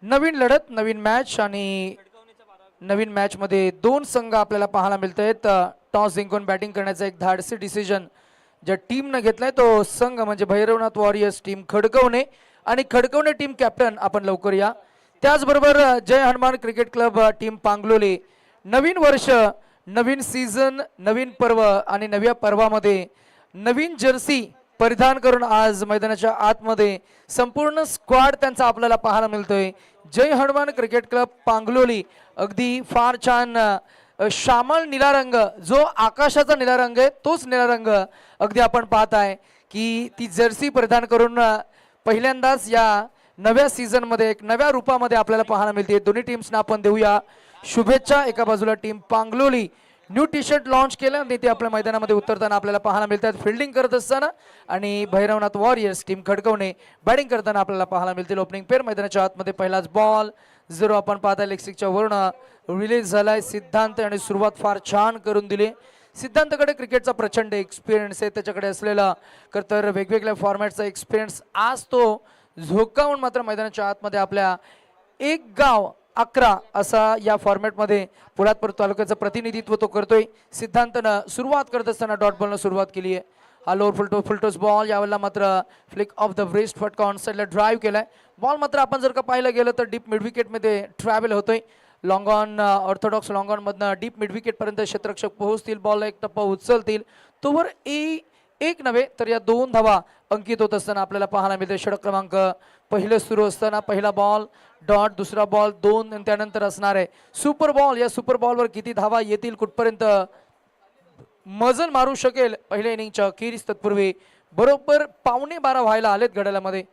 नवीन लढत नवीन मॅच आणि नवीन मॅच मध्ये दोन संघ आपल्याला पाहायला मिळत आहेत. टॉस जिंकून बॅटिंग करण्याचा एक धाडसी डिसिजन ज्या टीमने घेतलाय तो संघ म्हणजे भैरवनाथ वॉरियर्स टीम खडकवणे आणि खडकवणे टीम कॅप्टन आपण लवकर या. त्याचबरोबर जय हनुमान क्रिकेट क्लब टीम पांगलोली. नवीन वर्ष नवीन सीझन नवीन पर्व आणि नव्या पर्वामध्ये नवीन जर्सी परिधान करून आज मैदानाच्या आतमध्ये संपूर्ण स्क्वॉड त्यांचा आपल्याला पाहायला मिळतोय. जय हनुमान क्रिकेट क्लब पांगलोली अगदी फार छान श्यामल निळा रंग जो आकाशाचा निळा रंग आहे तोच निळा रंग अगदी आपण पाहताय की ती जर्सी परिधान करून पहिल्यांदाच या नव्या सीझन मध्ये एक नव्या रूपामध्ये आपल्याला पाहायला मिळते. दोन्ही टीम्सना आपण देऊया शुभेच्छा. एका बाजूला team Pangloli new T shirt launch केलं आणि ते आपल्या मैदानामध्ये उतरताना आपल्याला पाहायला मिळतात फिल्डिंग करत असताना आणि भैरवनाथ वॉरियर्स टीम खडकवणे बॅटिंग करताना आपल्याला पाहायला मिळतील. ओपनिंग पेअर मैदानाच्या आतमध्ये पहिलाच बॉल 0 आपण पाहता लेग स्टिकच्या वरून रिलीज झालाय सिद्धांत आणि सुरुवात फार छान करून दिली. सिद्धांतकडे क्रिकेटचा प्रचंड एक्सपिरियन्स आहे त्याच्याकडे असलेला तर वेगवेगळ्या फॉर्मॅटचा एक्सपिरियन्स आज तो झोकावून मात्र मैदानाच्या आतमध्ये आपल्या एक गाव 11 असा या फॉर्मॅटमध्ये पोलादपूर तालुक्याचं प्रतिनिधित्व तो करतोय. सिद्धांतनं सुरुवात करत असताना डॉट बॉलनं सुरुवात केली आहे. हा लोअर फुलटोस बॉल यावेळेला मात्र फ्लिक ऑफ द ब्रेस्ट फटका ऑन साईडला ड्राईव्ह केलाय. बॉल मात्र आपण जर का पाहिलं गेलं तर डीप मिड विकेटमध्ये ट्रॅव्हल होतोय. Long on Orthodox long on मधनं डीप मिड विकेट पर्यंत क्षेत्ररक्षक पोहोचतील. बॉलला एक टप्पा उचलतील तोवर एक नव्हे तर या 2 धावा अंकित होत असताना आपल्याला पाहायला मिळते. षटक क्रमांक पहिलं सुरू असताना पहिला बॉल डॉट दुसरा बॉल 2 आणि त्यानंतर असणार आहे सुपर बॉल. या सुपर बॉलवर किती धावा येतील कुठपर्यंत मजल मारू शकेल पहिल्या इनिंगच्या अखेरीस तत्पूर्वी बरोबर 11:15 व्हायला आलेत घड्याळामध्ये.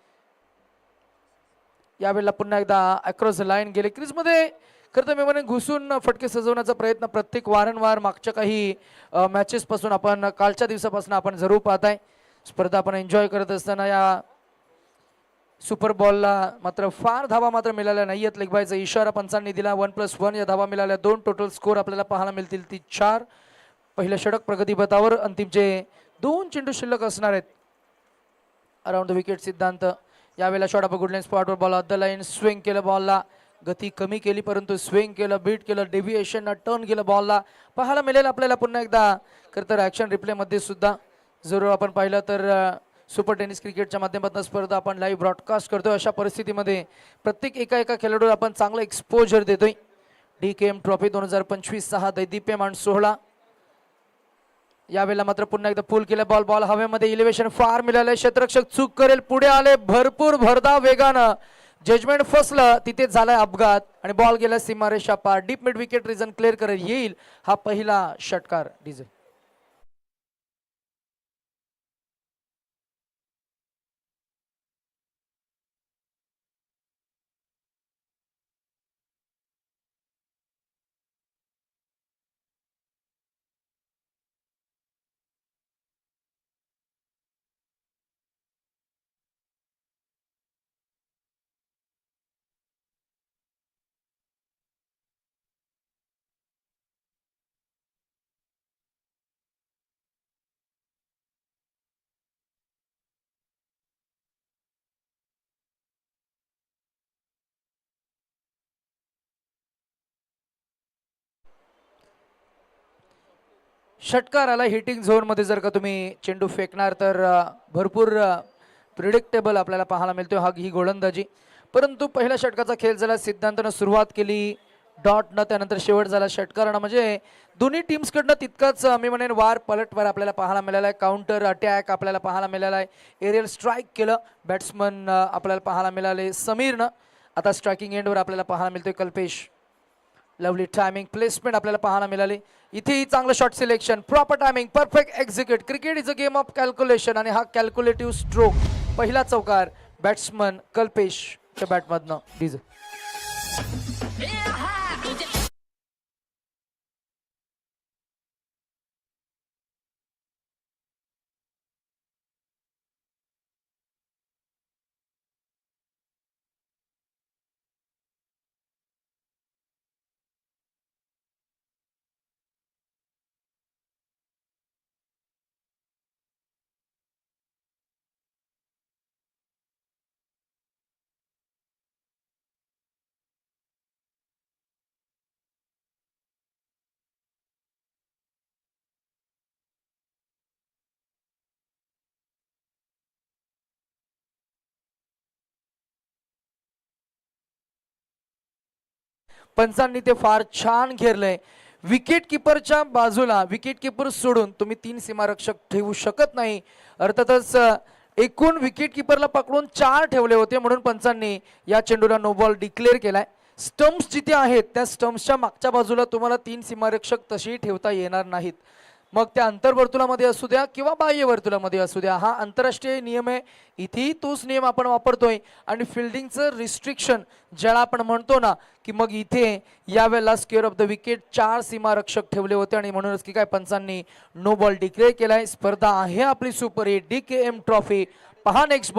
यावेळेला पुन्हा एकदा अक्रॉस द लाईन गेले क्रीजमध्ये. खरं तर मी म्हणेन घुसून फटके सजवण्याचा प्रयत्न प्रत्येक वारंवार मागच्या काही मॅचेस पासून आपण कालच्या दिवसापासून आपण जरूर पाहताय. स्पर्धा आपण एन्जॉय करत असताना या सुपर बॉलला मात्र फार धावा मात्र मिळाल्या नाहीयेत. लेगबायचा इशारा पंचांनी दिला. 1+1 या धावा मिळाल्या. 2 टोटल स्कोर आपल्याला पाहायला मिळतील ती 4. पहिलं षटक प्रगतीपथावर अंतिमचे 2 चेंडू शिल्लक असणार आहेत. अराउंड द विकेट सिद्धांत यावेळेला शॉट ऑफ गुडलाईन स्पॉटवर ball of the line swing केलं. बॉलला गती कमी केली परंतु स्विंग केलं बीट केलं डेव्हिएशन टर्न केलं. बॉलला पाहायला मिळेल आपल्याला पुन्हा एकदा खरं तर ॲक्शन रिप्लेमध्ये सुद्धा जरूर आपण पाहिलं तर सुपर टेनिस क्रिकेटच्या माध्यमातून स्पर्धा आपण लाईव्ह ब्रॉडकास्ट करतोय. अशा परिस्थितीमध्ये प्रत्येक एका खेळाडूला आपण चांगलं एक्सपोजर देतोय. DKM trophy 2025 6 दैदिप्यमान 16. यावेळेला मात्र पुन्हा एकदा पुल केलं. बॉल हवेमध्ये इलिव्हेशन फार मिळालंय. क्षेत्ररक्षक चूक करेल पुढे आले भरपूर भरधाव वेगानं जजमेंट फसलं तिथे झालाय अपघात आणि बॉल गेला सीमारेषा पार. Deep mid wicket reason clear करेल येईल हा पहिला षटकार डिझेल. षटकार आला हिटिंग झोन मध्ये. जर का तुम्ही चेंडू फेकणार तर भरपूर प्रिडिक्टेबल आपल्याला पाहायला मिळतो ही गोलंदाजी. परंतु पहिल्या षटकाचा खेळ झाला. सिद्धांतनं सुरुवात केली डॉटनं त्यानंतर शेवट झाला षटकारानं. म्हणजे दोन्ही टीम्सकडनं तितकाच मी म्हणेन वार पलटवार आपल्याला पाहायला मिळाला आहे. काउंटर अटॅक आपल्याला पाहायला मिळाला आहे. एरियल स्ट्राईक केलं बॅट्समन आपल्याला पाहायला मिळाले समीरनं. आता स्ट्रायकिंग एंडवर आपल्याला पाहायला मिळतोय कल्पेश. लवली टायमिंग प्लेसमेंट आपल्याला पाहायला मिळाली. इथेही चांगलं shot selection proper timing perfect execute. Cricket is a game of calculation आणि हा कॅल्क्युलेटिव्ह स्ट्रोक पहिला चौकार बॅट्समन कल्पेशच्या बॅटमधनं डिझेल. पंचांनी ते फार छान घेरलंय. विकेट किपरच्या बाजूला विकेट किपर सोडून तुम्ही 3 सीमारक्षक ठेवू शकत नाही. अर्थातच एकूण विकेट किपरला पकडून 4 ठेवले होते म्हणून पंचांनी या चेंडूला नो बॉल डिक्लेअर केलाय. स्टम्प्स जिथे आहेत त्या स्टम्प्सच्या मागच्या बाजूला तुम्हाला 3 सीमारक्षक तशी ठेवता येणार नाहीत. मग त्या अंतर्वर्तुळामध्ये असू द्या किंवा बाह्य वर्तुळामध्ये असू द्या, हा आंतरराष्ट्रीय नियम आहे. इथेही तोच नियम आपण वापरतोय. आणि फिल्डिंगचं रिस्ट्रिक्शन ज्याला आपण म्हणतो ना की मग इथे यावेळेला स्क्वेअर ऑफ द विकेट 4 सीमारक्षक ठेवले होते आणि म्हणूनच की काय पंचांनी नो बॉल डिक्लेअर केलाय. स्पर्धा आहे आपली सुपर हिट DKM ट्रॉफी. पहा नेक्स्ट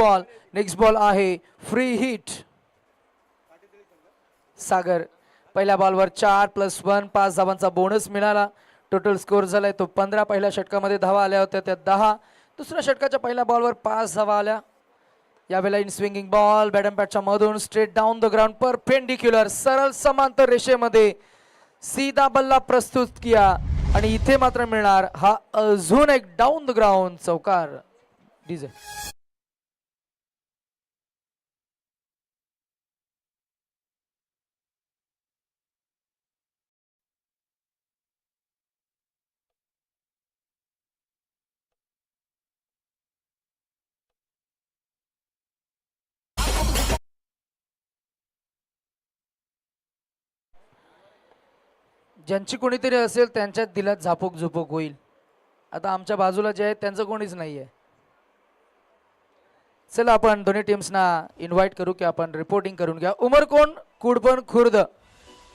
बॉल आहे फ्री हिट. सागर पहिल्या बॉलवर 4+1 5 धावांचा बोनस मिळाला. टोटल स्कोर झालाय तो 15. पहिल्या षटकामध्ये धावा आल्या होत्या त्या 10. दुसऱ्या षटकाच्या पहिल्या बॉलवर 5 धावा आल्या. यावेळेला इन स्विंगिंग बॉल बॅटन पॅटच्या मधून straight down the ground perpendicular सरळ समांतर रेषेमध्ये सीधा बल्ला प्रस्तुत किया आणि इथे मात्र मिळणार हा अजून एक डाऊन द ग्राउंड चौकार. डीजे ज्यांची कोणीतरी असेल त्यांच्यात दिलात झापूक झुपूक होईल. आता आमच्या बाजूला जे आहे त्यांचं कोणीच नाहीये. चला आपण दोन्ही टीम्सना इन्व्हाइट करू की आपण रिपोर्टिंग करून घ्या. उमरकोंड कुडपण खुर्द,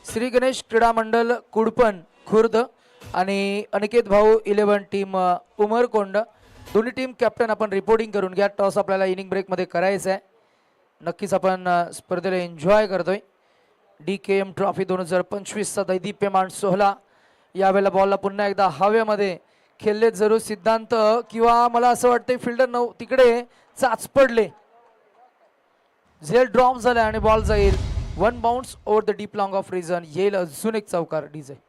श्री गणेश क्रीडा मंडळ कुडपण खुर्द आणि अनिकेत भाऊ 11 टीम उमरकोंड. दोन्ही टीम कॅप्टन आपण रिपोर्टिंग करून घ्या. टॉस आपल्याला इनिंग ब्रेकमध्ये करायचं आहे. नक्कीच आपण स्पर्धेला एन्जॉय करतोय. DKM ट्रॉफी 2025चा दैदिप्यमान सोहळा. यावेळेला बॉलला पुन्हा एकदा हवेमध्ये खेळले जरूर सिद्धांत किंवा मला असं वाटतंय फिल्डर तिकडे चाच पडले. झेल ड्रॉप झाला आणि बॉल जाईल 1 bounce over the deep long off region. येईल अजून एक चौकार. डीजे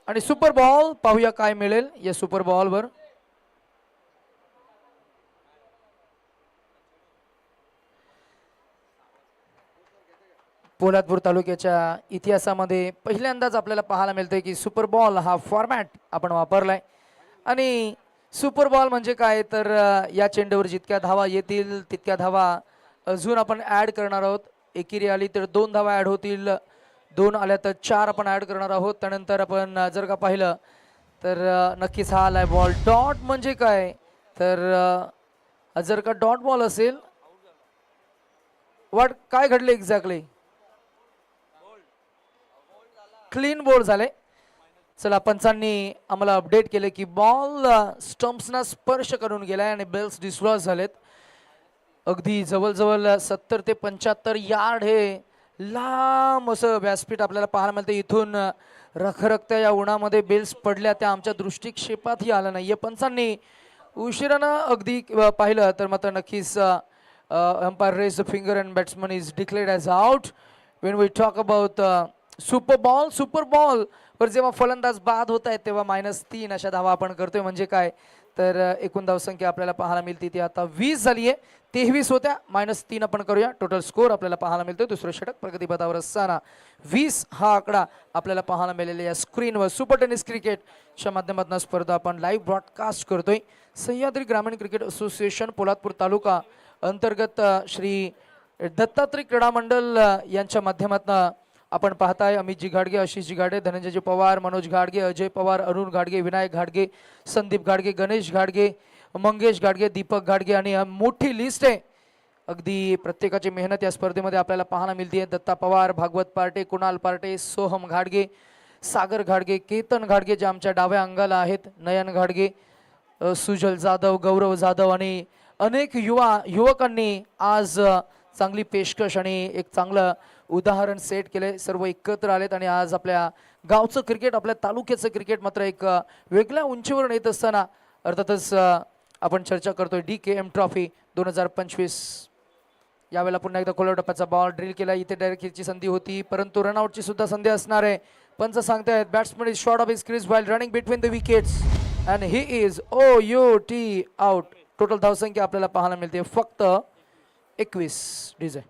आणि सुपर बॉल पाहूया काय मिळेल या सुपर बॉलवर. पोलादपूर तालुक्याच्या इतिहासामध्ये पहिल्यांदाच आपल्याला पाहायला मिळते की सुपर बॉल हा फॉर्मॅट आपण वापरलाय. आणि सुपर बॉल म्हणजे काय तर या चेंडूवर जितक्या धावा येतील तितक्या धावा अजून आपण ॲड करणार आहोत. एकेरी आली तर 2 धावा ॲड होतील, 2 आल्या तर 4 आपण ॲड करणार आहोत. त्यानंतर आपण जर का पाहिलं तर नक्कीच हा आलाय बॉल. डॉट म्हणजे काय तर जर का डॉट बॉल असेल काय घडले एक्झॅक्टली. क्लीन बॉल झाले. चला पंचांनी आम्हाला अपडेट केले की बॉल स्टम्प्सना स्पर्श करून गेलाय आणि बेल्स डिस्लॉस झालेत. अगदी जवळजवळ 70 ते 75 यार्ड हे लांब असं व्यासपीठ आपल्याला पाहायला मिळतं. इथून रखरखत्या या उन्हामध्ये बेल्स पडल्या त्या आमच्या दृष्टिक्षेपातही आलं नाही. पंचांनी उशिरानं अगदी पाहिलं तर मात्र नक्कीच umpire raise the finger and batsman is declared as out. When we talk about super ball वर जेव्हा फलंदाज बाद होत आहेत तेव्हा -3 अशा धावा आपण करतोय. म्हणजे काय तर एकूण धावसंख्या आपल्याला पाहायला मिळते ती आता 20 झाली आहे. 23 होत्या, -3 आपण करूया. टोटल स्कोर आपल्याला पाहायला मिळतोय. दुसरं षटक प्रगतीपथावर असताना 20 हा आकडा आपल्याला पाहायला मिळालेला या स्क्रीनवर. सुपर टेनिस क्रिकेटच्या माध्यमातून स्पर्धा आपण लाईव्ह ब्रॉडकास्ट करतोय. सह्याद्री ग्रामीण क्रिकेट असोसिएशन पोलादपूर तालुका अंतर्गत श्री दत्तात्रय क्रीडा मंडळ यांच्या माध्यमातून आपण पाहताय. अमितजी घाडगे, आशिषजी घाडगे, धनंजयजी पवार, मनोज घाडगे, अजय पवार, अरुण घाडगे, विनायक घाडगे, संदीप घाडगे, गणेश घाडगे, मंगेश घाडगे, दीपक घाडगे आणि मोठी लिस्ट आहे. अगदी प्रत्येकाची मेहनत या स्पर्धेमध्ये आपल्याला पाहायला मिळते. दत्ता पवार, भागवत पार्टे, कुणाल पार्टे, सोहम घाडगे, सागर घाडगे, केतन घाडगे जे आमच्या डाव्या अंगाला आहेत, नयन घाडगे, सुजल जाधव, गौरव जाधव आणि अनेक युवकांनी आज चांगली पेशकश आणि एक चांगलं उदाहरण सेट केले. सर्व एकत्र आलेत आणि आज आपल्या गावचं क्रिकेट, आपल्या तालुक्याचं क्रिकेट मात्र एक वेगळ्या उंचीवर येत असताना अर्थातच आपण चर्चा करतोय DKM ट्रॉफी 2025. यावेळेला पुन्हा एकदा कोलर टप्प्याचा बॉल ड्रिल केला. इथे डायरेक्ट हिटची संधी होती, परंतु रनआउटची सुद्धा संधी असणार आहे. पंच सांगतायत batsman is short of his crease while running between the wickets and he is OUT out. Total धावसंख्या आपल्याला पाहायला मिळते फक्त 21. डीजे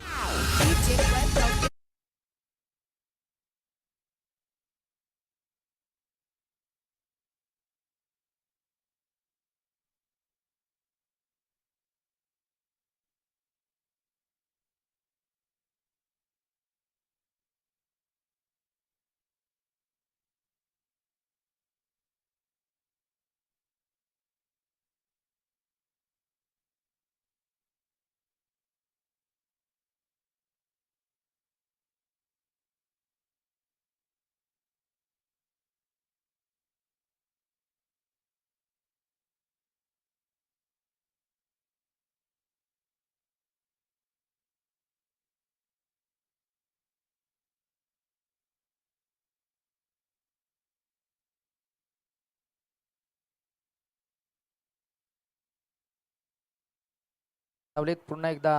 पुन्हा एकदा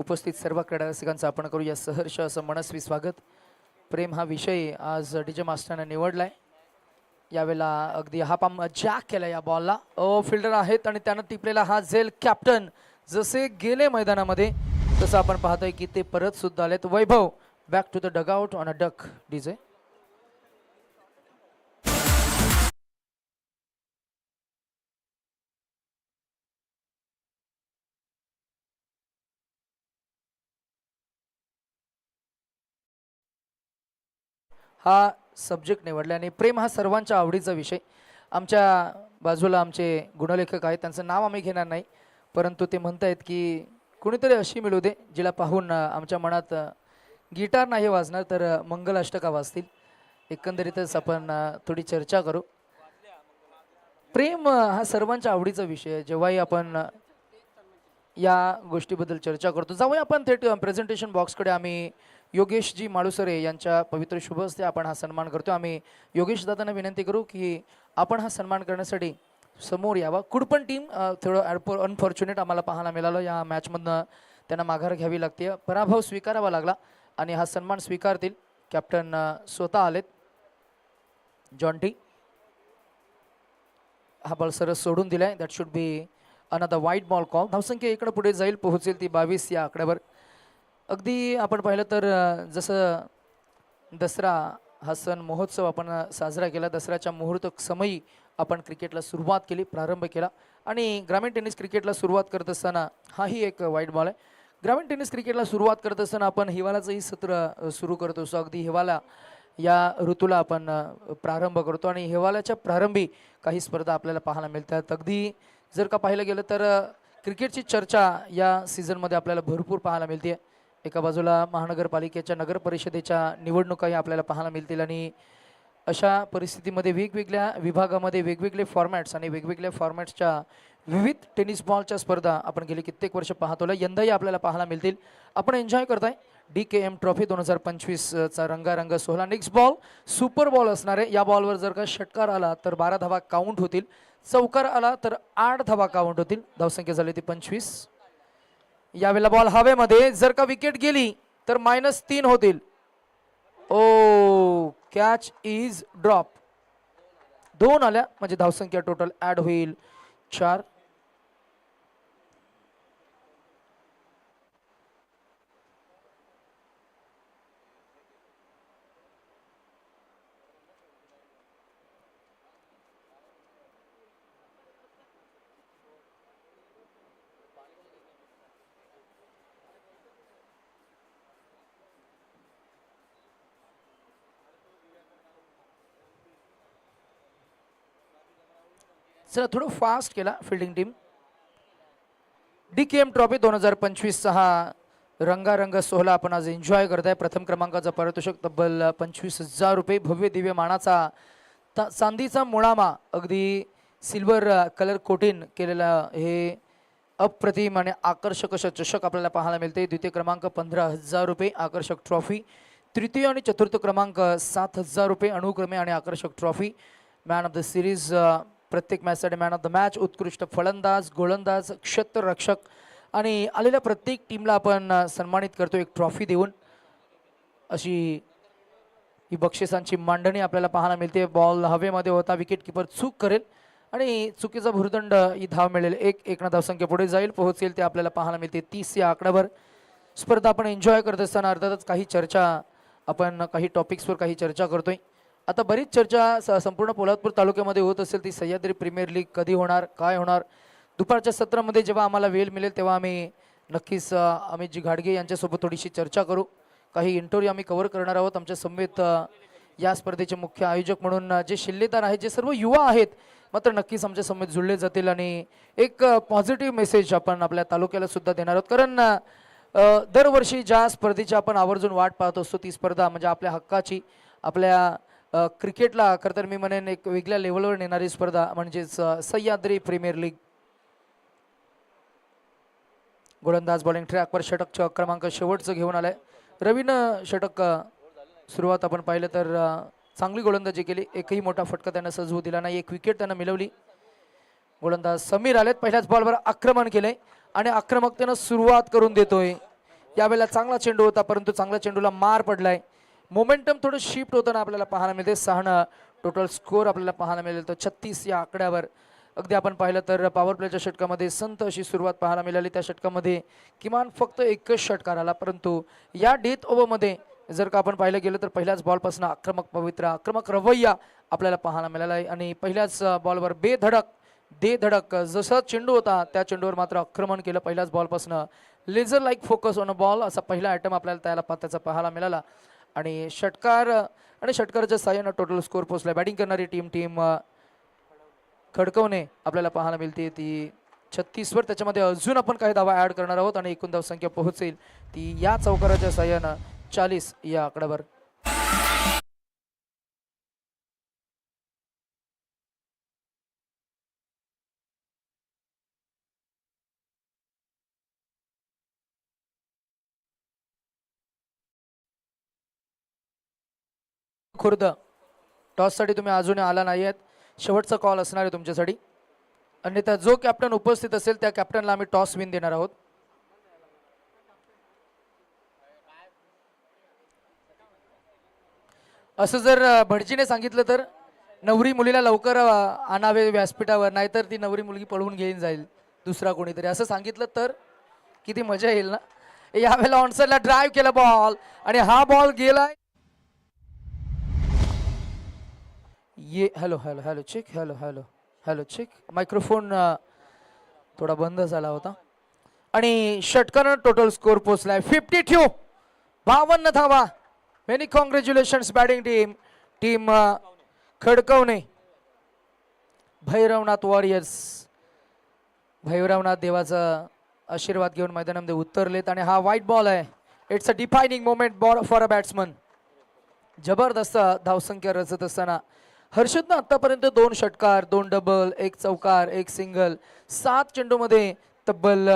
उपस्थित सर्व क्रीडा रसिकांचं आपण करूया सहर्ष असं मनस्वी स्वागत. प्रेम हा विषय आज डीजे मास्टरने निवडलाय. यावेळेला अगदी हा पाम जॅक केला या बॉलला. फिल्डर आहेत आणि त्यानं टिपलेला हा झेल. कॅप्टन जसे गेले मैदानामध्ये तसं आपण पाहतोय की ते परत सुद्धा आलेत. Vaibhav back to the dugout on a duck. DJ हा सब्जेक्ट निवडला आणि प्रेम हा सर्वांच्या आवडीचा विषय. आमच्या बाजूला आमचे गुणलेखक आहेत, त्यांचं नाव आम्ही घेणार नाही, परंतु ते म्हणतायत की कुणीतरी अशी मिळू दे जिला पाहून आमच्या मनात गिटार नाही वाजणार तर मंगल अष्टका वाजतील. एकंदरीतच आपण थोडी चर्चा करू. प्रेम हा सर्वांच्या आवडीचा विषय आहे. जेव्हाही आपण या गोष्टीबद्दल चर्चा करतो, जाऊया आपण थेट प्रेझेंटेशन बॉक्सकडे. आम्ही योगेशजी माळुसरे यांच्या पवित्र शुभ हस्ते आपण हा सन्मान करतो. आम्ही योगेश दादांना विनंती करू की आपण हा सन्मान करण्यासाठी समोर यावा. कुडपण टीम थोडं अनफॉर्च्युनेट आम्हाला पाहायला मिळालं. या मॅचमधनं त्यांना माघार घ्यावी लागते, पराभव स्वीकारावा लागला आणि हा सन्मान स्वीकारतील. कॅप्टन स्वतः आलेत. जॉन्टी हा बॉल सरस सोडून दिलाय. दॅट शुड बी अनदर वाईट बॉल कॉल. धावसंख्या इकडे पुढे जाईल, पोहोचेल ती 22 या आकड्यावर. अगदी आपण पाहिलं तर जसं दसरा हा सण महोत्सव आपण साजरा केला, दसऱ्याच्या मुहूर्त समयी आपण क्रिकेटला सुरुवात केली, प्रारंभ केला. आणि ग्रामीण टेनिस क्रिकेटला सुरुवात करत असताना हाही एक वाईट बॉल आहे. ग्रामीण टेनिस क्रिकेटला सुरुवात करत असताना आपण हिवाळ्याचंही सत्र सुरू करतो. सो अगदी हिवाळा या ऋतूला आपण प्रारंभ करतो आणि हिवाळ्याच्या प्रारंभी काही स्पर्धा आपल्याला पाहायला मिळतात. अगदी जर का पाहिलं गेलं तर क्रिकेटची चर्चा या सीझनमध्ये आपल्याला भरपूर पाहायला मिळते. एका बाजूला महानगरपालिकेच्या नगर परिषदेच्या निवडणुकाही आपल्याला पाहायला मिळतील आणि अशा परिस्थितीमध्ये वेगवेगळ्या विभागामध्ये वेगवेगळे फॉर्मॅट्स आणि वेगवेगळ्या फॉर्मॅट्सच्या विविध टेनिस बॉलच्या स्पर्धा आपण गेली कित्येक वर्ष पाहतो, यंदाही आपल्याला पाहायला मिळतील. आपण एन्जॉय करताय DKM ट्रॉफी 2025चा रंगारंग सोहळा. नेक्स्ट बॉल सुपर बॉल असणार आहे. या बॉलवर जर का षटकार आला तर 12 धावा काउंट होतील, चौकार आला तर 8 धावा काउंट होतील. धावसंख्या झाली ती 25. यावेळेला बॉल हवेमध्ये, जर का विकेट गेली तर -3 होतील. ओ कॅच इज ड्रॉप. 2 आल्या म्हणजे धावसंख्या टोटल ऍड होईल 4. चला थोडं फास्ट केला फिल्डिंग टीम. DKM ट्रॉफी 2025चा हा रंगारंग सोहळा आपण आज एन्जॉय करताय. प्रथम क्रमांकाचा पारितोषिक तब्बल 25,000 रुपये. भव्य दिव्य मानाचा चांदीचा मुळामा, अगदी सिल्वर कलर कोटिंग केलेला हे अप्रतिम आणि आकर्षक असं चषक आपल्याला पाहायला मिळते. द्वितीय क्रमांक 15,000 रुपये आकर्षक ट्रॉफी. तृतीय आणि चतुर्थ क्रमांक 7,000 रुपये अनुक्रमे आणि आकर्षक trophy. Man of the series प्रत्येक मॅचसाठी मॅन ऑफ द मॅच, उत्कृष्ट फलंदाज, गोलंदाज, क्षेत्ररक्षक आणि आलेल्या प्रत्येक टीमला आपण सन्मानित करतो एक ट्रॉफी देऊन. अशी ही बक्षिसांची मांडणी आपल्याला पाहायला मिळते. बॉल हवेमध्ये होता, विकेट किपर चूक करेल आणि चुकीचा भुर्दंड ही धाव मिळेल. एक ना धावसंख्या पुढे जाईल, पोहोचेल ते आपल्याला पाहायला मिळते. 30 या आकड्यावर स्पर्धा आपण एन्जॉय करत असताना अर्थातच काही चर्चा आपण काही टॉपिक्सवर काही चर्चा करतोय. आता बरीच चर्चा संपूर्ण पोलादपूर तालुक्यामध्ये होत असेल ती सह्याद्री प्रीमियर लीग कधी होणार, काय होणार. दुपारच्या सत्रामध्ये जेव्हा आम्हाला वेळ मिळेल तेव्हा आम्ही नक्कीच अमितजी घाडगे यांच्यासोबत थोडीशी चर्चा करू. काही इंटरव्ह्यू आम्ही कव्हर करणार आहोत. आमच्या समवेत या स्पर्धेचे मुख्य आयोजक म्हणून जे शिल्लेदार आहेत, जे सर्व युवा आहेत, मात्र नक्कीच आमच्या समवेत जुळले जातील आणि एक पॉझिटिव्ह मेसेज आपण आपल्या तालुक्याला सुद्धा देणार आहोत. कारण दरवर्षी ज्या स्पर्धेची आपण आवर्जून वाट पाहत असतो ती स्पर्धा म्हणजे आपल्या हक्काची, आपल्या क्रिकेटला खरं तर मी म्हणेन एक वेगळ्या लेवलवर नेणारी स्पर्धा म्हणजेच सह्याद्री प्रीमियर लीग. गोलंदाज बॉलिंग ट्रॅकवर षटक क्रमांक शेवटचं घेऊन आलाय. रवीनं षटक सुरुवात आपण पाहिलं तर चांगली गोलंदाजी केली. एकही मोठा फटका त्यांना सजवू दिला नाही. एक विकेट त्यांना मिळवली. गोलंदाज समीर आलेत. पहिल्याच बॉलवर आक्रमण केलंय आणि आक्रमकतेनं सुरुवात करून देतोय. यावेळेला चांगला चेंडू होता परंतु चांगल्या चेंडूला मार पडलाय. मोमेंटम थोडं शिफ्ट होताना आपल्याला पाहायला मिळते. 6 टोटल स्कोर आपल्याला पाहायला मिळेल तो 36 या आकड्यावर. अगदी आपण पाहिलं तर पॉवर प्लेच्या षटकामध्ये संत अशी सुरुवात पाहायला मिळाली. त्या षटकामध्ये किमान फक्त एकच षटकार आला परंतु या डेथ ओव्हरमध्ये जर का आपण पाहिलं गेलं तर पहिल्याच बॉलपासून आक्रमक पवित्र आक्रमक रवैया आपल्याला पाहायला मिळाला आहे आणि पहिल्याच बॉलवर बेधडक जसा चेंडू होता त्या चेंडूवर मात्र आक्रमण केलं. पहिल्याच बॉलपासून laser like focus on a ball असा पहिला आयटम आपल्याला त्याचा पाहायला मिळाला आणि षटकाराच्या साह्यानं टोटल स्कोर पोहोचला. बॅटिंग करणारी टीम खडकवणे आपल्याला पाहायला मिळते ती 36 वर. त्याच्यामध्ये अजून आपण काही धावा ऍड करणार आहोत आणि एकूण धावसंख्या पोहोचेल ती या चौकाराच्या साह्यानं 40 या आकड्यावर. खुर्द टॉससाठी तुम्ही अजून आला नाही आहेत. शेवटचा कॉल असणार आहे तुमच्यासाठी. अन्यथा जो कॅप्टन उपस्थित असेल त्या कॅप्टनला आम्ही टॉस विन देणार आहोत. असं जर भटजीने सांगितलं तर नवरी मुलीला लवकर आणावे व्यासपीठावर, नाहीतर ती नवरी मुलगी पळवून घेऊन जाईल दुसरा कोणीतरी, असं सांगितलं तर किती मजा येईल ना. यावेळेला ऑनसाइडला ड्राईव्ह केला बॉल आणि हा बॉल गेलाय. ये hello hello hello check hello hello hello check. Microphone थोडा बंद झाला होता आणि षटकानं टोटल स्कोर पोहोचलाय 52. 52 धावा. Many congratulations batting team Khadakwane. Bhairavnath warriors, Bhairavnath देवाचा आशीर्वाद घेऊन मैदानामध्ये उतरलेत आणि हा वाईट बॉल आहे. It's a defining moment for a batsman. जबरदस्त धावसंख्या रचत असताना हर्षदनं आतापर्यंत 2 षटकार, 2 डबल, 1 चौकार, 1 सिंगल, 7 चेंडूमध्ये तब्बल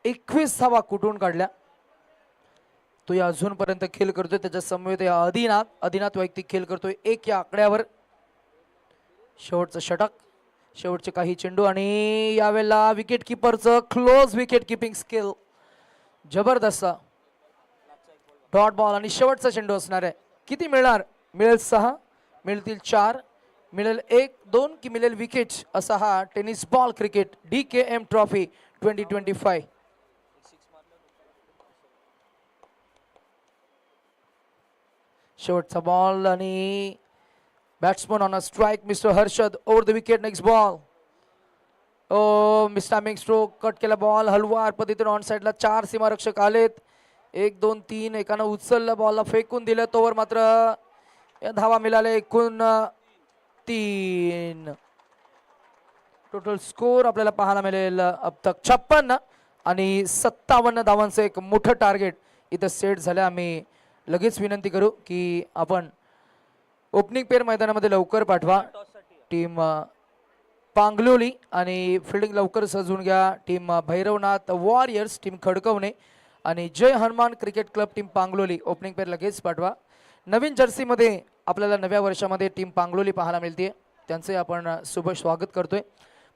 21 धावा कुठून काढल्या. तो या अजूनपर्यंत खेळ करतोय. त्याच्या समवेत आदिनाथ वैयक्तिक खेळ करतोय 1 या आकड्यावर. शेवटचं षटक, शेवटचे काही चेंडू आणि यावेळेला विकेट किपरचं क्लोज विकेट किपिंग स्किल जबरदस्त. डॉट बॉल आणि शेवटचा चेंडू असणार आहे. किती मिळणार? मिळेल 6, मिळतील 4, मिळेल 1, 2 की मिळेल विकेट. असा हा tennis ball cricket DKM trophy 2025. शेवटचा बॉल आणि batsman on a strike mister Harshad over the wicket. Next ball. Oh mistiming stroke, cut केला बॉल हलवार पद्धतीने ऑन साइडला. 4 सीमारक्षक आलेत. 1 2 3 एकानं उचललं बॉलला फेकून दिलं. तोवर मात्र या धावा मिळाले एकूण 3. टोटल स्कोर आपल्याला पाहायला मिळेल अब तक 56 आणि 57 धावांचं एक मोठं टार्गेट इथं सेट झालं. आम्ही लगेच विनंती करू की आपण ओपनिंग पेअर मैदानामध्ये लवकर पाठवा. टीम पांगलोली आणि फिल्डिंग लवकर सजवून घ्या. Team Bhairavnath warriors, team Khadakwane आणि Jai Hanuman cricket club team Pangloli opening pair लगेच पाठवा. नवीन जर्सीमध्ये आपल्याला नव्या वर्षामध्ये टीम पांगलोली पाहायला मिळते. त्यांचे आपण शुभ स्वागत करतोय.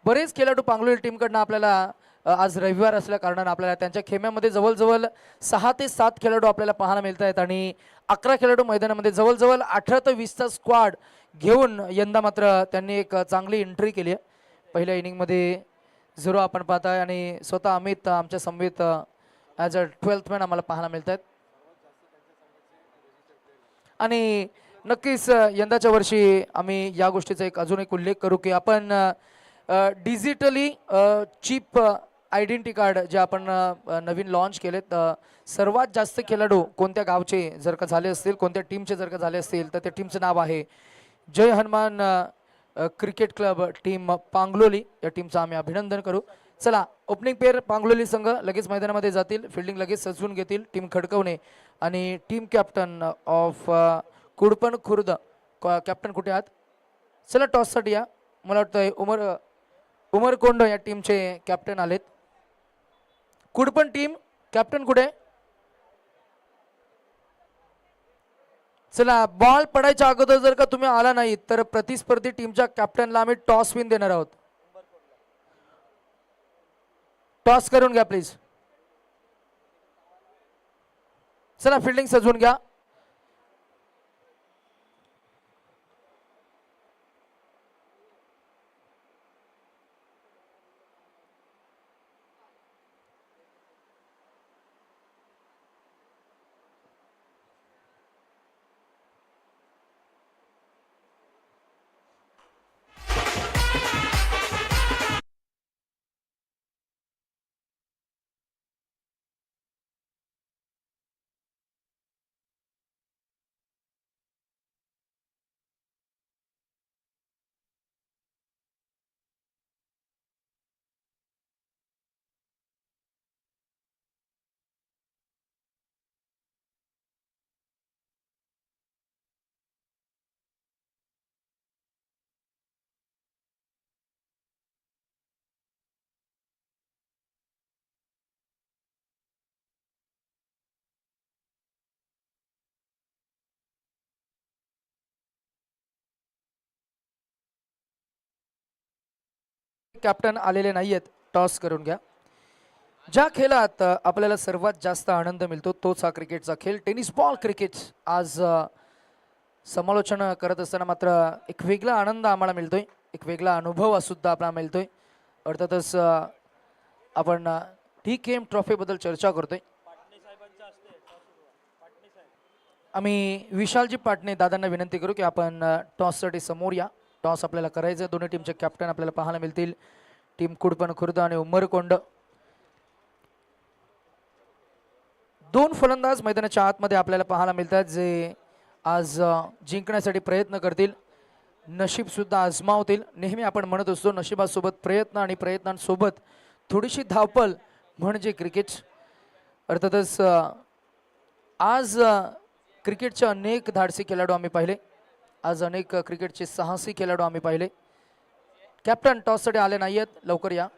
बरेच खेळाडू पांगलोली टीमकडनं आपल्याला आज रविवार असल्या कारणानं आपल्याला त्यांच्या खेम्यामध्ये जवळजवळ 6 ते 7 खेळाडू आपल्याला पाहायला मिळत आहेत आणि 11 खेळाडू मैदानामध्ये जवळजवळ 18 ते 20चा स्क्वॉड घेऊन यंदा मात्र त्यांनी एक चांगली एंट्री केली आहे. पहिल्या इनिंगमध्ये 0 आपण पाहताय आणि स्वतः अमित आमच्या संवेत ॲज अ 12th मॅन आम्हाला पाहायला मिळत आहेत. आणि नक्कीच यंदाच्या वर्षी आम्ही या गोष्टीचा अजून एक उल्लेख करू की आपण डिजिटली चिप आयडेंटिटी कार्ड जे आपण नवीन लॉन्च केलेत. सर्वात जास्त खेळाडू कोणत्या गावचे जर का झाले असतील, कोणत्या टीमचे जर का झाले असतील तर त्या टीमचं नाव आहे जय हनुमान क्रिकेट क्लब टीम पांगलोली. या टीमचं आम्ही अभिनंदन करू. चला, ओपनिंग पेअर पांगलोली संघ लगेच मैदानामध्ये जातील, फिल्डिंग लगेच सजवून घेतील. टीम खडकवणे आणि team captain of Kudpan Khurd captain कुठे आहात? चला टॉससाठी या. मला वाटतं उमरकोंड या टीमचे कॅप्टन आलेत. कुडपण टीम कॅप्टन कुठे? चला, बॉल पडायच्या अगोदर जर का तुम्ही आला नाही तर प्रतिस्पर्धी टीमच्या कॅप्टनला आम्ही टॉस विन देणार आहोत. टॉस करून घ्या प्लीज. चला, फिल्डिंग सजवून घ्या. कॅप्टन आलेले नाहीयेत. टॉस करून घ्या. ज्या खेळात आपल्याला सर्वात जास्त आनंद मिळतो तोच हा क्रिकेटचा खेळ, टेनिस बॉल क्रिकेट. आज समालोचन करत असताना मात्र एक वेगळा आनंद आम्हाला मिळतोय, एक वेगळा अनुभव सुद्धा आपल्याला मिळतोय. अर्थातच आपण TKM ट्रॉफीबद्दल चर्चा करतोय. आम्ही विशालजी पाटणे दादांना विनंती करू की आपण टॉससाठी समोर या. टॉस आपल्याला करायचं. दोन्ही टीमचे कॅप्टन आपल्याला पाहायला मिळतील. टीम कुडपण खुर्द आणि उमरकोंड. दोन फलंदाज मैदानाच्या आतमध्ये आपल्याला पाहायला मिळतात जे आज जिंकण्यासाठी प्रयत्न करतील, नशीब सुद्धा आजमावतील. नेहमी आपण म्हणत असतो नशिबासोबत प्रयत्न आणि प्रयत्नांसोबत थोडीशी धावपळ म्हणजे क्रिकेट. अर्थातच आज क्रिकेटचे अनेक धाडसी खेळाडू आम्ही पाहिले. आज अनेक क्रिकेटचे साहसी खेळाडू आम्ही पाहिले. कॅप्टन टॉससाठी आले नाही आहेत, लवकर या.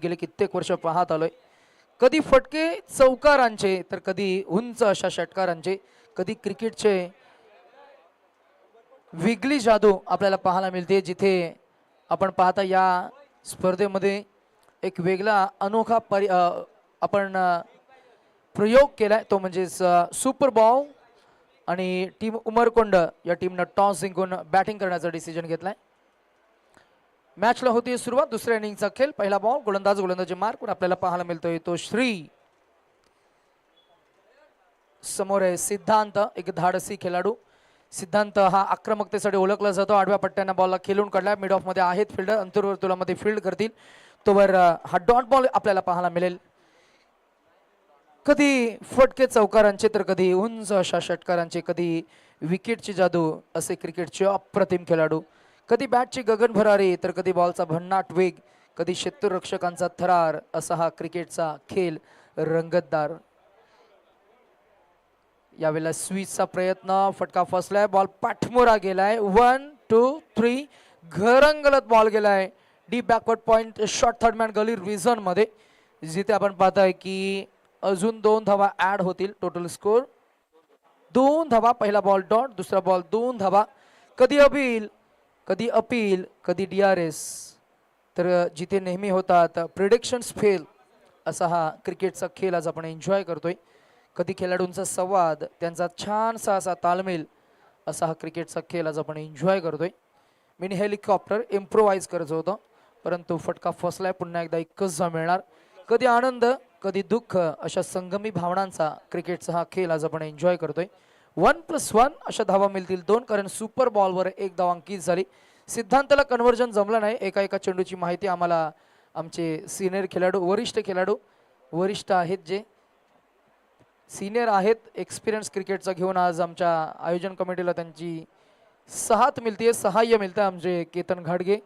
गेले कित्येक वर्ष पाहत आलोय, कधी फटके चौकारांचे तर कधी उंच अशा षटकारांचे, कधी क्रिकेटचे वेगळी जादू आपल्याला पाहायला मिळते. जिथे आपण पाहता या स्पर्धेमध्ये एक वेगळा अनोखा आपण प्रयोग केलाय, तो म्हणजे सुपर बॉल. आणि टीम उमरकोंड या टीमनं टॉस जिंकून बॅटिंग करण्याचा डिसिजन घेतलाय. मॅचला होती सुरुवात. दुसऱ्या इनिंगचा खेळ. पहिला बॉल, गोलंदाजी मार्कवर आपल्याला पाहायला मिळतोय तो श्री. समोर आहे सिद्धांत, एक धाडसी खेळाडू. सिद्धांत हा आक्रमकतेसाठी ओळखला जातो. आडव्या पट्ट्यांना बॉलला खेळून काढला. मिड ऑफ मध्ये आहेत फिल्डर, अंतर्वर्तुळामध्ये फील्ड करतील. तोवर हा डॉट बॉल आपल्याला पाहायला मिळेल. कधी फटके चौकारांचे तर कधी उंच अशा षटकारांचे, कधी विकेटची जादू, असे क्रिकेटचे अप्रतिम खेळाडू. कधी बॅटची गगन भरारी तर कधी बॉलचा भन्नाट वेग, कधी क्षेत्ररक्षकांचा थरार, असा हा क्रिकेटचा खेळ रंगतदार. यावेळेला स्वीचचा प्रयत्न, फटका फसलाय, बॉल पाठमोरा गेलाय. 1 2 3 घरंगलत बॉल गेलाय deep backward point short third man gully region मध्ये, जिथे आपण पाहताय की अजून 2 धावा ऍड होतील. टोटल स्कोर 2 धावा. पहिला बॉल डॉट, दुसरा बॉल 2 धावा. कधी अपील, कधी अपील, कधी DRS, तर जिथे नेहमी होतात प्रिडिक्शन्स फेल, असा हा क्रिकेटचा खेळ आज आपण एन्जॉय करतोय. कधी खेळाडूंचा संवाद, त्यांचा छानसा असा तालमेल, असा हा क्रिकेटचा खेळ आज आपण एन्जॉय करतोय. मिनी हेलिकॉप्टर इम्प्रोवाइज करायचं होतं, परंतु फटका फसलाय. पुन्हा एकदा एकच जा मिळणार. कधी आनंद, कधी दुःख, अशा संगमी भावनांचा क्रिकेटचा हा खेळ आज आपण एन्जॉय करतोय. 1+1 अशा धावा मिळतील 2, कारण सुपर बॉलवर 1 धाव अंकित झाली. सिद्धांताला कन्व्हर्जन जमलं नाही. एका चेंडूची माहिती आम्हाला आमचे सिनियर खेळाडू, वरिष्ठ खेळाडू, वरिष्ठ आहेत जे सिनियर आहेत, एक्सपिरियन्स क्रिकेटचा घेऊन आज आमच्या आयोजन कमिटीला त्यांची साथ मिळते, सहाय्य मिळतं आमचे केतन घाडगे.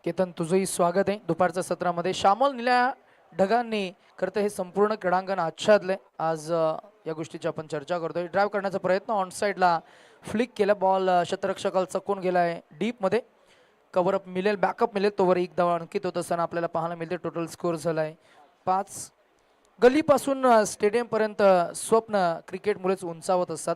केतन, तुझंही स्वागत आहे दुपारच्या सत्रामध्ये. श्यामल निळ्या ढगांनी खरं तर हे संपूर्ण क्रीडांगण आच्छादलंय. आज या गोष्टीची आपण चर्चा करतोय. ड्राईव्ह करण्याचा प्रयत्न, ऑन साईडला फ्लिक केला, बॉल क्षेत्ररक्षकाला चकून गेलाय डीपमध्ये. कव्हरअप मिळेल, बॅकअप मिळेल, तोवर 1 धाव अंकित होत असताना आपल्याला पाहायला मिळते. टोटल स्कोर झालाय 5. गल्लीपासून स्टेडियमपर्यंत स्वप्न क्रिकेटमुळेच उंचावत असतात.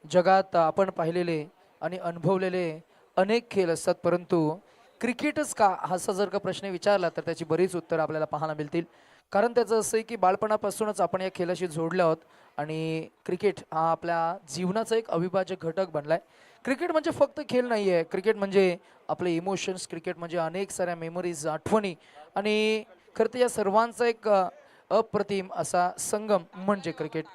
जगात आपण पाहिलेले आणि अनुभवलेले अनेक खेळ असतात, परंतु क्रिकेटच का, असा जर का प्रश्न विचारला तर त्याची बरीच उत्तरं आपल्याला पाहायला मिळतील. कारण त्याचं असं आहे की बालपणापासूनच आपण या खेळाशी जोडले आहोत आणि क्रिकेट हा आपल्या जीवनाचा एक अविभाज्य घटक बनलाय. क्रिकेट म्हणजे फक्त खेळ नाही आहे, क्रिकेट म्हणजे आपले इमोशन्स, क्रिकेट म्हणजे अनेक साऱ्या मेमरीज, आठवणी, आणि खरं तर या सर्वांचा एक अप्रतिम असा संगम म्हणजे क्रिकेट.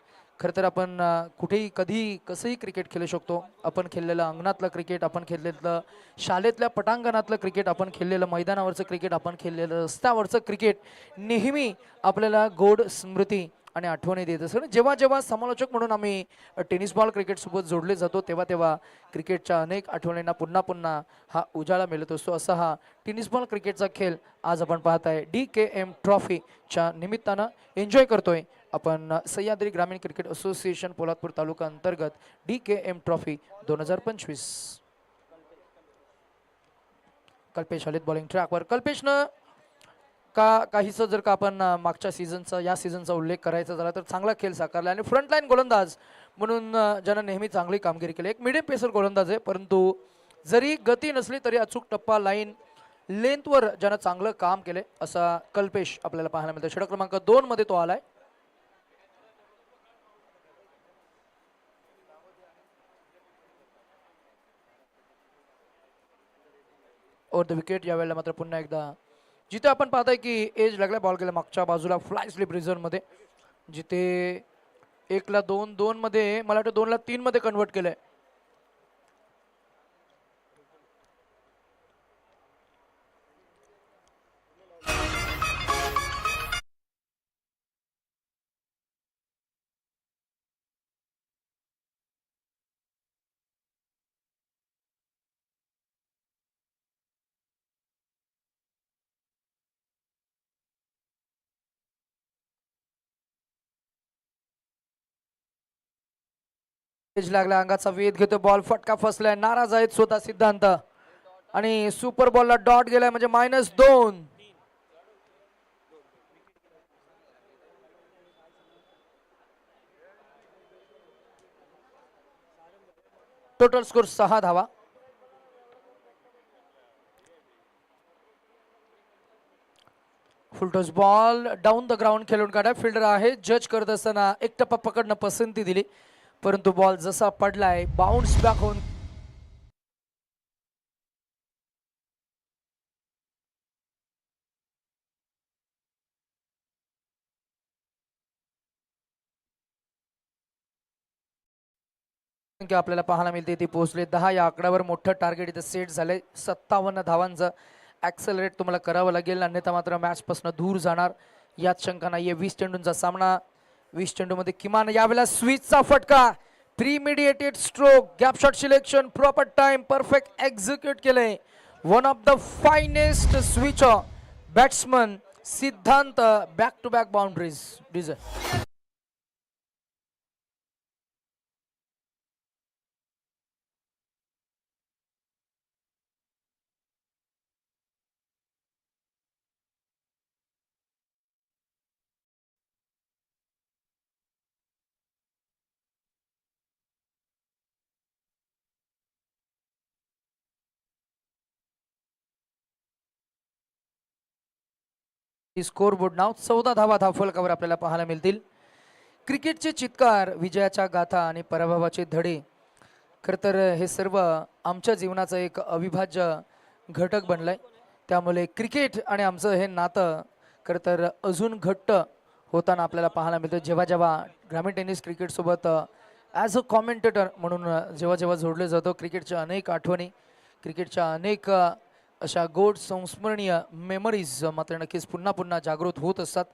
खरं तर आपण कुठेही कधीही कसंही क्रिकेट खेळू शकतो. आपण खेळलेलं अंगणातलं क्रिकेट, आपण खेळलेलं शाळेतल्या पटांगणातलं क्रिकेट, आपण खेळलेलं मैदानावरचं क्रिकेट, आपण खेळलेलं रस्त्यावरचं क्रिकेट नेहमी आपल्याला गोड स्मृती आणि आठवणी देत असतं. जेव्हा जेव्हा समालोचक म्हणून आम्ही टेनिस बॉल क्रिकेटसोबत जोडले जातो, तेव्हा तेव्हा क्रिकेटच्या अनेक आठवणींना पुन्हा पुन्हा हा उजाळा मिळत असतो. असा हा टेनिस बॉल क्रिकेटचा खेळ आज आपण पाहताय DKM ट्रॉफीच्या निमित्तानं एन्जॉय करतोय आपण. सह्याद्री ग्रामीण क्रिकेट असोसिएशन पोलादपूर तालुका अंतर्गत DKM ट्रॉफी 2025. कल्पेश आलेत बॉलिंग ट्रॅकवर. कल्पेशनं काहीसं जर का आपण मागच्या सीझनचा, या सीझनचा उल्लेख करायचा झाला तर चांगला खेळ साकारला आणि फ्रंटलाईन गोलंदाज म्हणून ज्यानं नेहमी चांगली कामगिरी केली. एक मिडियम पेसर गोलंदाज आहे, परंतु जरी गती नसली तरी अचूक टप्पा, लाईन लेंथवर ज्यानं चांगलं काम केले, असा कल्पेश आपल्याला पाहायला मिळतो. षटक क्रमांक 2 मध्ये तो आलाय. Over the wicket. यावेळेला मात्र पुन्हा एकदा जिथे आपण पाहताय की एज लागला, बॉल गेला मागच्या बाजूला फ्लाय स्लिप रिझन मध्ये, जिथे 1ला 2, 2 मध्ये मला वाटतं 2ला 3 मध्ये कन्वर्ट केलंय. एज लागला, अंगाचा वेध घेतो, बॉल फटका फसलाय, नाराज आहेत स्वतः सिद्धांत, आणि सुपर बॉलला डॉट गेलाय म्हणजे -2. टोटल स्कोर 6 धावा. Full toss ball down the ground खेळून काढा. फिल्डर आहे, जज करत असताना एक टप्पा पकडणं पसंती दिली, परंतु बॉल जसा पडलाय बाउन्स बॅक होऊन आपल्याला पाहायला मिळते ती पोहोचले 10. या आकड्यावर मोठं टार्गेट इथं सेट झालंय. 57 धावांचं ॲक्सेलरेट तुम्हाला करावं लागेल, अन्यथा मात्र मॅच पासून दूर जाणार यात शंका नाहीये. 20 चेंडूंचा सामना, 20 चेंडूमध्ये किमान. यावेळेला स्विचचा फटका, premeditated stroke, gap shot selection, proper time, perfect execute केले. One of the finest switch batsman Siddhant, back to back boundaries. Design scoreboard नाव 14 धावा धावफलकावर आपल्याला पाहायला मिळतील. क्रिकेटचे चित्कार, विजयाच्या गाथा आणि पराभवाचे धडे, खरं तर हे सर्व आमच्या जीवनाचा एक अविभाज्य घटक बनलाय. त्यामुळे क्रिकेट आणि आमचं हे नातं खरं तर अजून घट्ट होताना आपल्याला पाहायला मिळतं. जेव्हा जेव्हा ग्रामीण टेनिस क्रिकेटसोबत ॲज अ कॉमेंटेटर म्हणून जेव्हा जेव्हा जोडले जातो, क्रिकेटच्या अनेक आठवणी, क्रिकेटच्या अनेक अशा गोड संस्मरणीय मेमरीज मात्र नक्कीच पुन्हा पुन्हा जागृत होत असतात.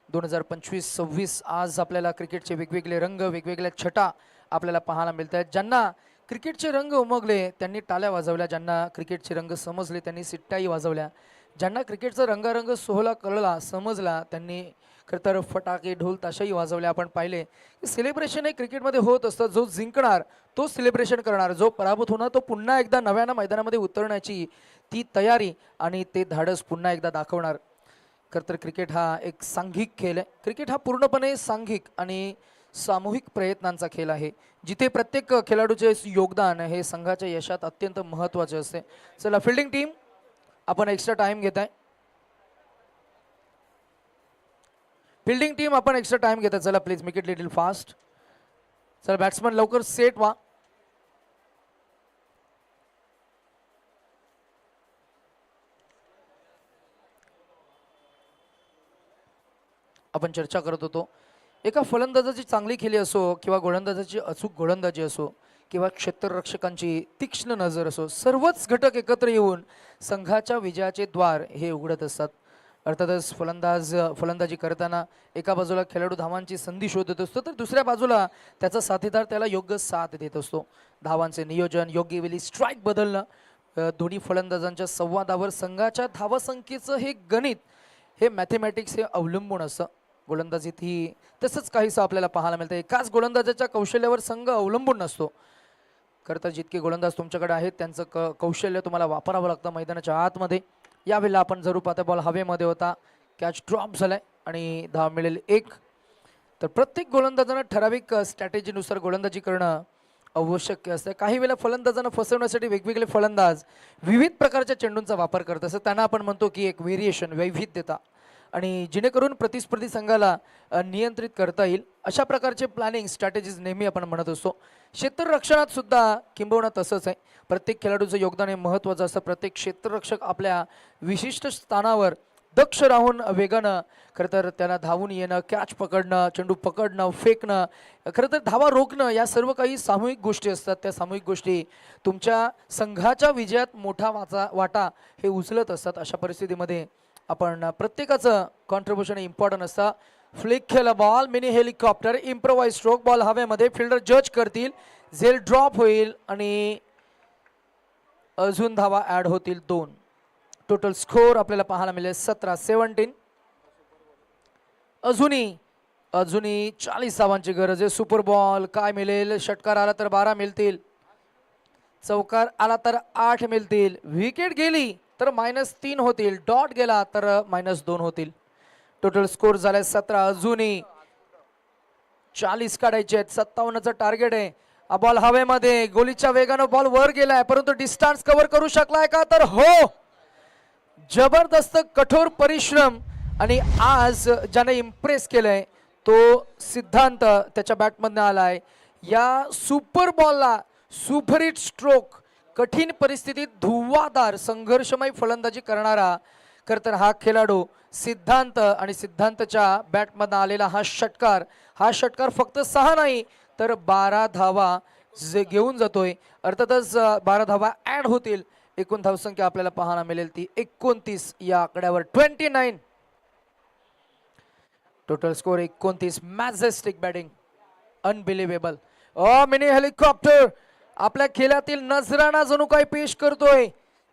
2025-26 आज आपल्याला क्रिकेटचे वेगवेगळे रंग, वेगवेगळ्या छटा आपल्याला पाहायला मिळत आहेत. ज्यांना क्रिकेटचे रंग उमगले त्यांनी टाळ्या वाजवल्या, ज्यांना क्रिकेटचे रंग समजले त्यांनी सिट्ट्याही वाजवल्या, ज्यांना क्रिकेटचा रंगारंग सोहळा कळला समजला त्यांनी खरं तर फटाके, ढोल, ताशाही वाजवल्या. आपण पाहिले सेलिब्रेशन हे क्रिकेटमध्ये होत असतं. जो जिंकणार तो सेलिब्रेशन करणार, जो पराभूत होणार तो पुन्हा एकदा नव्यानं मैदानामध्ये उतरण्याची ती तयारी आणि ते धाडस पुन्हा एकदा दाखवणार. खरं तर क्रिकेट हा एक सांघिक खेळ आहे. क्रिकेट हा पूर्णपणे सांघिक आणि सामूहिक प्रयत्नांचा खेळ आहे, जिथे प्रत्येक खेळाडूचे योगदान हे संघाच्या यशात अत्यंत महत्त्वाचे असते. चला फिल्डिंग टीम, आपण एक्स्ट्रा टाइम घेत आहे. फिल्डिंग टीम आपण एक्स्ट्रा टाइम घेत आहे. चला please make it little fast. चला बॅट्समन लवकर सेट व्हा. आपण चर्चा करत होतो, एका फलंदाजाची चांगली खेळी असो किंवा गोलंदाजाची अचूक गोलंदाजी असो किंवा क्षेत्ररक्षकांची तीक्ष्ण नजर असो, सर्वच घटक एकत्र येऊन संघाच्या विजयाचे द्वार हे उघडत असतात. अर्थातच फलंदाजी करताना एका बाजूला खेळाडू धावांची संधी शोधत असतो, तर दुसऱ्या बाजूला त्याचा साथीदार त्याला योग्य साथ देत असतो. धावांचे नियोजन, योग्य वेळी स्ट्राईक बदलणं, दोन्ही फलंदाजांच्या संवादावर संघाच्या धावसंख्येचं हे गणित, हे मॅथमॅटिक्स हे अवलंबून असतं. गोलंदाजीत ही तसंच काहीसं आपल्याला पाहायला मिळतं. एकाच गोलंदाजाच्या कौशल्यावर संघ अवलंबून नसतो. खरं तर जितके गोलंदाज तुमच्याकडे आहेत त्यांचं कौशल्य तुम्हाला वापरावं लागतं मैदानाच्या आतमध्ये. यावेळेला आपण जरूर पाहता बॉल हवेमध्ये होता, कॅच ड्रॉप झालाय आणि धाव मिळेल 1. तर प्रत्येक गोलंदाजानं ठराविक स्ट्रॅटेजीनुसार गोलंदाजी करणं आवश्यक असतं. काही वेळेला फलंदाजांना फसवण्यासाठी वेगवेगळे फलंदाज विविध प्रकारच्या चेंडूंचा वापर करत असतात. त्यांना आपण म्हणतो की एक व्हेरिएशन, वैविध्यता, आणि जेणेकरून प्रतिस्पर्धी संघाला नियंत्रित करता येईल अशा प्रकारचे प्लॅनिंग स्ट्रॅटेजीज नेहमी आपण म्हणत असतो. क्षेत्ररक्षणात सुद्धा किंबहुना तसंच आहे. प्रत्येक खेळाडूचं योगदान हे महत्त्वाचं असतं. प्रत्येक क्षेत्ररक्षक आपल्या विशिष्ट स्थानावर दक्ष राहून वेगानं खरं तर त्याला धावून येणं, कॅच पकडणं, चेंडू पकडणं, फेकणं, खरं तर धावा रोखणं, या सर्व काही सामूहिक गोष्टी असतात. त्या सामूहिक गोष्टी तुमच्या संघाच्या विजयात मोठा वाटा हे उचलत असतात. अशा परिस्थितीमध्ये आपण प्रत्येकाचं कॉन्ट्रीब्युशन इम्पॉर्टंट असतं. फ्लिक खेळला ball, mini helicopter, improvise stroke, ball हवेमध्ये, फिल्डर जज करतील, झेल ड्रॉप होईल आणि अजून धावा ॲड होतील 2. टोटल स्कोर आपल्याला पाहायला मिळेल 17-17. अजूनही 40 धावांची गरज आहे. सुपर बॉल काय मिळेल? षटकार आला तर 12 मिळतील, चौकार आला तर 8 मिळतील, विकेट गेली तर -3 होतील, डॉट गेला तर -2 होतील. टोटल स्कोर झालाय 17. अजूनही 40 काढायचे आहेत. 57चं टार्गेट आहे. बॉल हवेमध्ये, गोलीच्या वेगानं बॉल वर गेलाय, परंतु डिस्टन्स कव्हर करू शकलाय का? तर हो, जबरदस्त कठोर परिश्रम. आणि आज ज्याने इम्प्रेस केलंय तो सिद्धांत त्याच्या बॅटमधनं आलाय. या सुपर बॉलला सुपरहिट स्ट्रोक, कठीण परिस्थितीत धुव्वाधार संघर्षमय फलंदाजी करणारा खरं तर हा खेळाडू सिद्धांत, आणि सिद्धांतच्या बॅटमधनं आलेला हा षटकार फक्त 6 नाही तर 12 धावा घेऊन जातोय. अर्थातच 12 धावा ॲड होतील. एकूण धावसंख्या आपल्याला पाहायला मिळेल ती 29 या आकड्यावर. 29. Total score 29. Majestic batting, unbelievable. Mini helicopter आपल्या खेळातील नजराणा जणू काही पेश करतोय.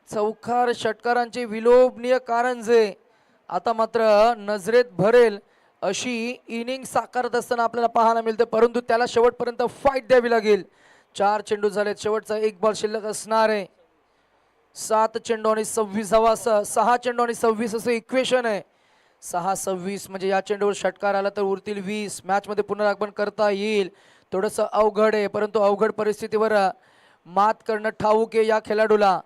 चौकार षटकारांचे विलोभनीय कारंजे आता मात्र नजरेत भरेल अशी इनिंग साकारत असताना आपल्याला पाहायला मिळते, परंतु त्याला शेवटपर्यंत फाईट द्यावी लागेल. 4 चेंडू झालेत, शेवटचा एक बॉल शिल्लक असणार आहे. 7 चेंडू आणि 26 6 चेंडू आणि 26 असं इक्वेशन आहे. 6-26 म्हणजे या चेंडूवर षटकार आला तर उरतील 20. मॅच मध्ये पुनरागमन करता येईल. थोडंसं अवघड आहे, परंतु अवघड परिस्थितीवर मात करणं ठाऊक आहे या खेळाडूला.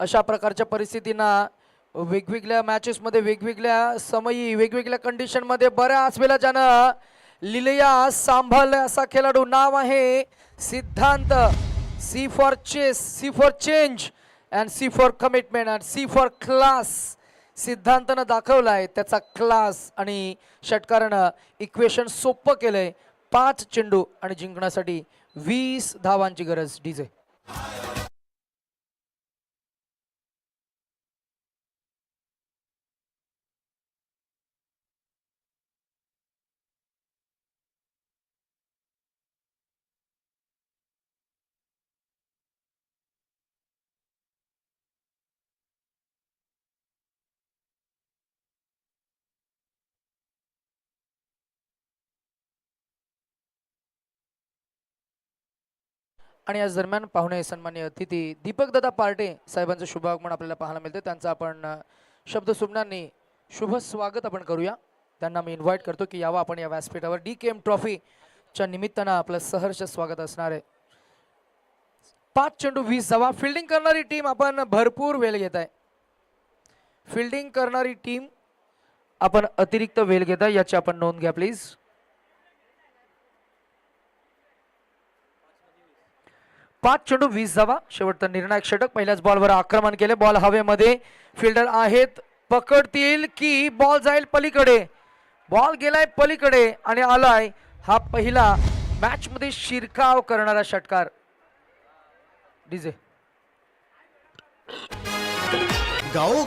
अशा प्रकारच्या परिस्थितींना वेगवेगळ्या मॅचेस मध्ये वेगवेगळ्या समयी वेगवेगळ्या कंडिशन मध्ये बऱ्याच वेळा ज्यानं लिलिया सांभाळले असा खेळाडू नाव आहे Siddhant. C for chase, C for change and C for commitment and C for class. सिद्धांतनं दाखवलाय त्याचा क्लास आणि षटकारानं इक्वेशन सोपं केलंय. 5 चेंडू आणि जिंकण्यासाठी 20 धावांची गरज. डीजे आणि याच दरम्यान पाहुणे सन्मान्य अतिथी दीपक दादा पार्टे साहेबांचं शुभागमन आपल्याला पाहायला मिळते. त्यांचं आपण शब्द सुमनांनी शुभ स्वागत आपण करूया. त्यांना मी इन्व्हाइट करतो की यावं आपण या व्यासपीठावर. DKM ट्रॉफीच्या निमित्तानं आपलं सहर्ष स्वागत असणार आहे. 5 चेंडू 20 धावा. फिल्डिंग करणारी टीम आपण भरपूर वेळ घेत आहे. फिल्डिंग करणारी टीम आपण अतिरिक्त वेळ घेत आहे, याची आपण नोंद घ्या प्लीज. 5 चेंडू 20 धावा. शेवटचा निर्णायक षटक. पहिल्याच बॉलवर आक्रमण केले. बॉल हवेमध्ये. फिल्डर आहेत, पकडतील की बॉल जाईल पलीकडे. बॉल गेलाय पलीकडे आणि आलाय हा पहिला मॅच मध्ये शिरकाव करणारा षटकार. डीजे गाओ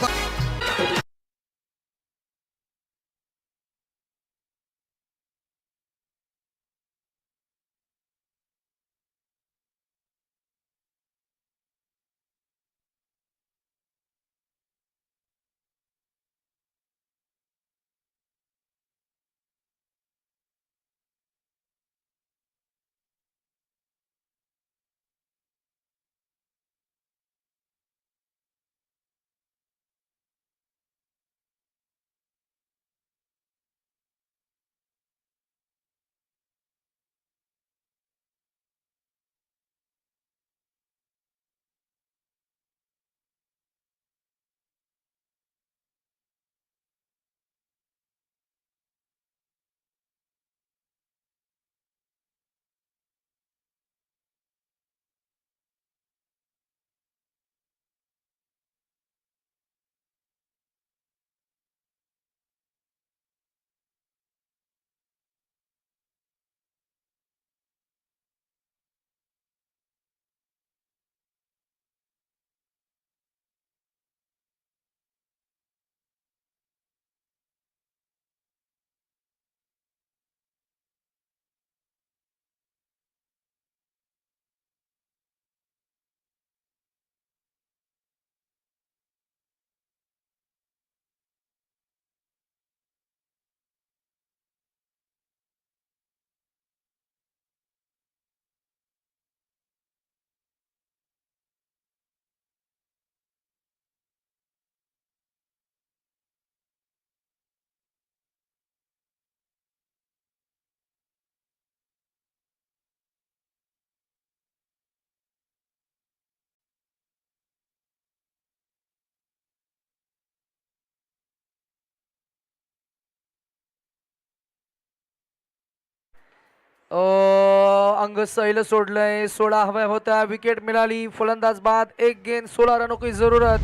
अंग सैल सोडलंय. 16 हव्या होत्या. विकेट मिळाली. फलंदाज बाद. एक गेंद 16 रनों की जरूरत.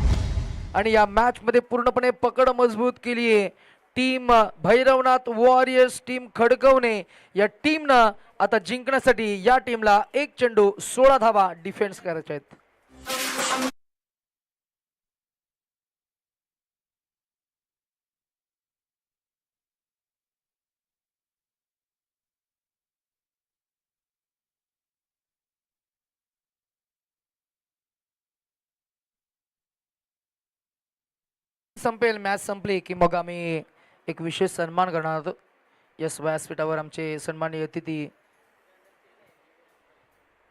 आणि या मॅच मध्ये पूर्णपणे पकड मजबूत केली आहे टीम भैरवनाथ वॉरियर्स. टीम खडकवणे या टीमनं आता जिंकण्यासाठी या टीमला 1 चेंडू 16 धावा डिफेन्स करायचे आहेत. संपेल मॅच संपली की मग आम्ही एक विशेष सन्मान करणार आहोत. यस, व्यासपीठावर आमचे सन्माननीय अतिथी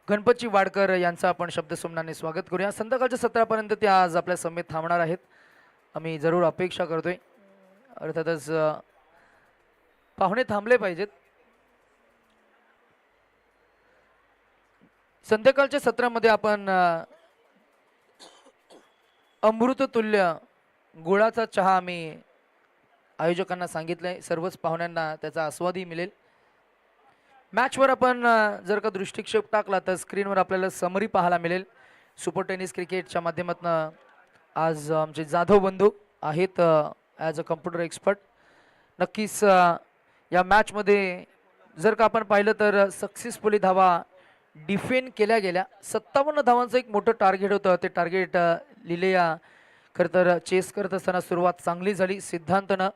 गणपतजी वाडकर यांचं आपण शब्दसुमनाने स्वागत करूया. संध्याकाळच्या सत्रापर्यंत ते आज आपल्या समेत थांबणार आहेत. आम्ही जरूर अपेक्षा करतोय. अर्थातच पाहुणे थांबले पाहिजेत. संध्याकाळच्या सत्रामध्ये आपण अमृततुल्य गुळाचा चहा आम्ही आयोजकांना सांगितलंय. सर्वच पाहुण्यांना त्याचा आस्वादही मिळेल. मॅचवर आपण जर का दृष्टिक्षेप टाकला तर स्क्रीनवर आपल्याला समरी पाहायला मिळेल. सुपर टेनिस क्रिकेटच्या माध्यमातून आज आमचे जाधव बंधू आहेत ॲज अ कम्प्युटर एक्सपर्ट. नक्कीच या मॅचमध्ये जर का आपण पाहिलं तर सक्सेसफुली धावा डिफेंड केल्या गेल्या. 57 धावांचं एक मोठं टार्गेट होतं. ते टार्गेट लिलेया खरं तर चेस करत असताना सुरुवात चांगली झाली. सिद्धांतनं